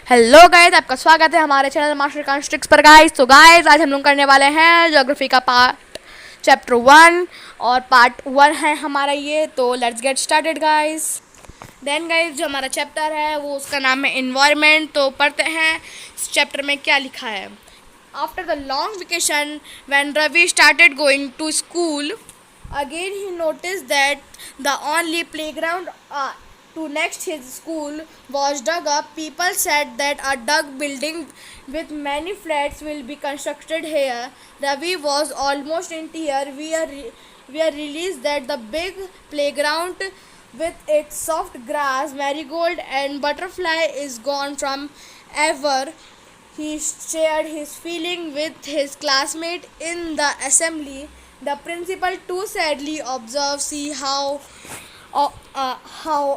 Hello guys, आपका स्वागत है हमारे चैनल मास्टर कॉन्स्ट्रिक्स पर गाइस। तो गाइस आज हम लोग करने वाले हैं ज्योग्राफी का चैप्टर 1 और पार्ट 1 है हमारा ये। तो let's get started guys. Then guys जो हमारा चैप्टर है वो उसका नाम है इन्वायरमेंट। तो पढ़ते हैं इस चैप्टर में क्या लिखा है। After the long vacation when Ravi started going to school again he noticed that the only playground to next his school was dug up. People said that a dug building with many flats will be constructed here. Ravi was almost in tears. We are released that the big playground with its soft grass, marigold and butterfly is gone from ever. He shared his feeling with his classmate in the assembly. The principal too sadly observed, see how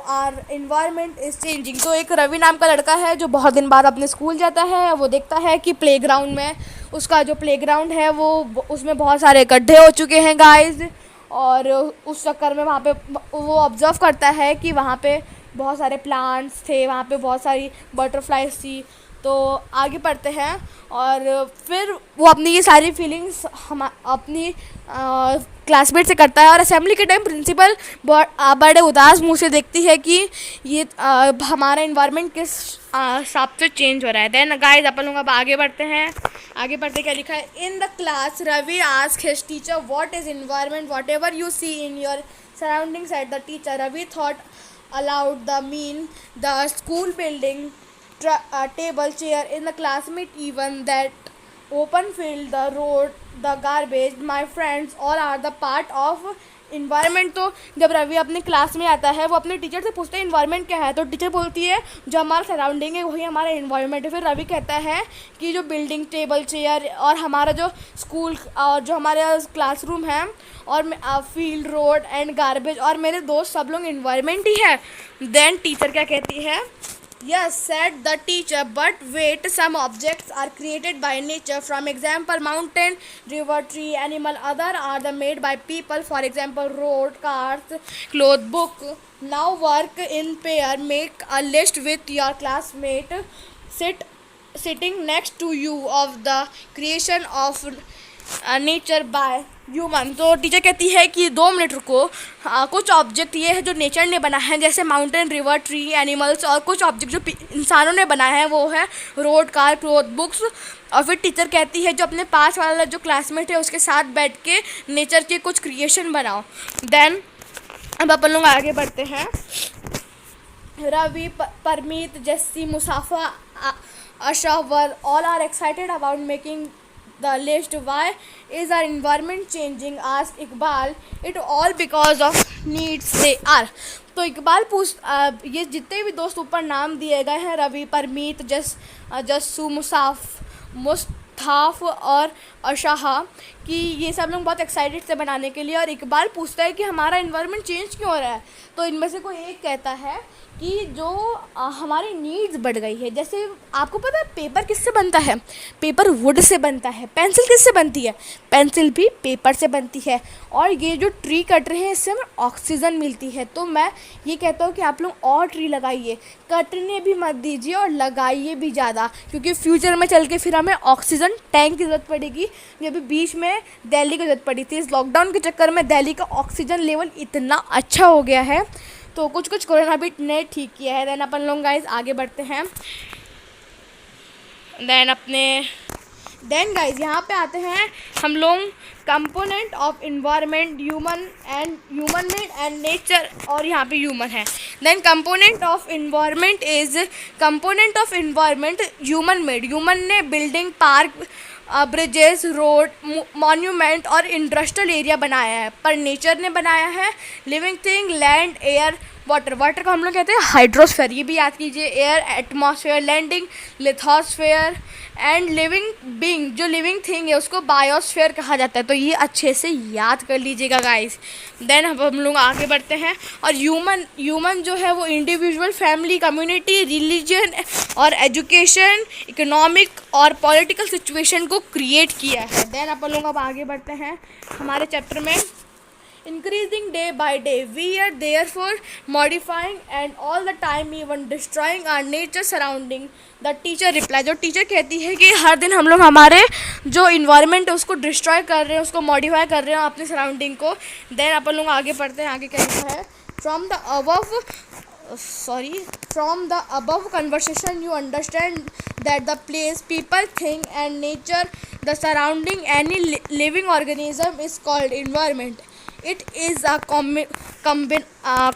our environment is changing. तो एक रवि नाम का लड़का है जो बहुत दिन बाद अपने स्कूल जाता है। वो देखता है कि प्लेग्राउंड में उसका जो प्लेग्राउंड है वो उसमें बहुत सारे गड्ढे हो चुके हैं गाइस। और उस चक्कर में वहाँ पे वो ऑब्ज़र्व करता है कि वहाँ पे बहुत सारे प्लांट्स थे, वहाँ पे बहुत सारी बटरफ्लाइज थी। तो आगे पढ़ते हैं और फिर वो अपनी ये सारी फीलिंग्स हम अपनी क्लासमेट से करता है। और असेंबली के टाइम प्रिंसिपल बड़े उदास मुंह से देखती है कि ये हमारा इन्वायरमेंट किस हिसाब से चेंज हो रहा है। देन गाइस अपन लोग अब आगे बढ़ते हैं। आगे बढ़ते क्या लिखा है। In the class Ravi asked his teacher what is environment, whatever you see in your surrounding said the teacher. Ravi thought aloud the mean the school building, table, chair in the classmate, even that open field, the road, the garbage, my friends all are the part of environment। तो जब रवि अपने class में आता है वो अपने teacher से पूछता है इन्वायरमेंट क्या है। तो टीचर बोलती है जो हमारा सराउंडिंग है वही हमारा इन्वायरमेंट है। फिर रवि कहता है कि जो बिल्डिंग, टेबल, चेयर और हमारा जो स्कूल और जो हमारे क्लासरूम है और फील्ड, रोड एंड गार्बेज और मेरे दोस्त सब लोग इन्वायरमेंट ही है। देन टीचर क्या कहती है। Yes, said the teacher, but wait, some objects are created by nature. From example, mountain, river, tree, animal. Other are the made by people. For example, road, cars, cloth, book. Now work in pair. Make a list with your classmate. Sitting next to you of the creation of nature by human. तो teacher कहती है कि 2 minute रुको। कुछ object ये है जो nature ने बनाया है, जैसे माउंटेन, रिवर, ट्री, एनिमल्स। और कुछ ऑब्जेक्ट जो इंसानों ने बनाया है वो है रोड, कार, क्लोथ, बुक्स। और फिर टीचर कहती है जो अपने पास वाला जो क्लासमेट है उसके साथ बैठ के नेचर के कुछ क्रिएशन बनाओ। देन अब अपन लोग आगे बढ़ते हैं। रवि, परमीत, जस्सी, मुसाफा, आशा वर all are excited about making the list. Why is our environment changing? Asked Iqbal. It all because of needs they are. तो इकबाल ये जितने भी दोस्त ऊपर नाम दिए गए हैं रवि, परमीत, जस्सू, मुस्ताफ और अशाहा कि ये सब लोग बहुत एक्साइटेड थे बनाने के लिए। और इकबाल पूछता है कि हमारा इन्वायरमेंट चेंज क्यों हो रहा है। तो इनमें से कोई एक कहता है कि जो हमारी नीड्स बढ़ गई है। जैसे आपको पता है पेपर किससे बनता है? पेपर वुड से बनता है। पेंसिल किससे बनती है? पेंसिल भी पेपर से बनती है। और ये जो ट्री कट रहे हैं इससे हमें ऑक्सीजन मिलती है। तो मैं ये कहता हूँ कि आप लोग और ट्री लगाइए, कटने भी मत दीजिए और लगाइए भी ज़्यादा, क्योंकि फ्यूचर में चल के फिर हमें ऑक्सीजन टैंक की ज़रूरत पड़ेगी। अभी बीच में दिल्ली की ज़रूरत पड़ी थी। इस लॉकडाउन के चक्कर में दिल्ली का ऑक्सीजन लेवल इतना अच्छा हो गया है। तो कुछ कोरोना भी ने ठीक किया है। देन अपन लोग गाइस आगे बढ़ते हैं। देन गाइस यहाँ पे आते हैं हम लोग component of environment, human made and nature. और यहाँ पे ह्यूमन है। Then component of environment human made. Human ने building, park, bridges, road, monument और इंडस्ट्रियल एरिया बनाया है। पर नेचर ने बनाया है living thing, land, air, water. Water को हम लोग कहते हैं हाइड्रोस्फीयर, ये भी याद कीजिए। Air, atmosphere, landing, lithosphere and living being, जो लिविंग थिंग है उसको बायोस्फीयर कहा जाता है। तो ये अच्छे से याद कर लीजिएगा गाइस। देन हम लोग आगे बढ़ते हैं। और ह्यूमन जो है वो इंडिविजुअल, फैमिली, कम्युनिटी, रिलीजन और एजुकेशन, इकोनॉमिक और पॉलिटिकल सिचुएशन को क्रिएट किया है। देन अपन लोग अब आगे बढ़ते हैं हमारे चैप्टर में। increasing day by day. We are therefore modifying and all the time even destroying our nature surrounding. The teacher reply, जो टीचर कहती है कि हर दिन हम लोग हमारे जो इन्वायरमेंट है उसको डिस्ट्रॉय कर रहे हैं, उसको मॉडिफाई कर रहे हैं अपने सराउंडिंग को. देन अपन लोग आगे पढ़ते हैं, आगे क्या लिखा है. From the above conversation you understand that the place, people, thing and nature, the surrounding any living organism is called environment. It is a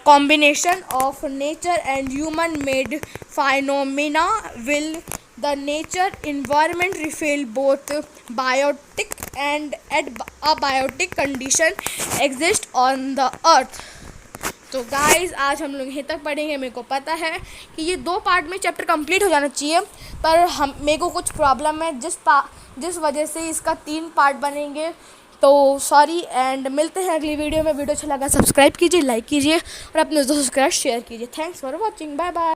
combination of nature and human made phenomena. Will the nature environment reveal both biotic and abiotic condition exist on the earth. तो guys आज हम लोग यहीं तक पढ़ेंगे. मेरे को पता है कि ये 2 पार्ट में चैप्टर कंप्लीट हो जाना चाहिए, पर मेरे को कुछ प्रॉब्लम है जिस वजह से इसका 3 पार्ट बनेंगे. तो सॉरी एंड मिलते हैं अगली वीडियो में. वीडियो अच्छा लगा सब्सक्राइब कीजिए, लाइक कीजिए और अपने दोस्तों के साथ शेयर कीजिए. Thanks for watching. Bye bye.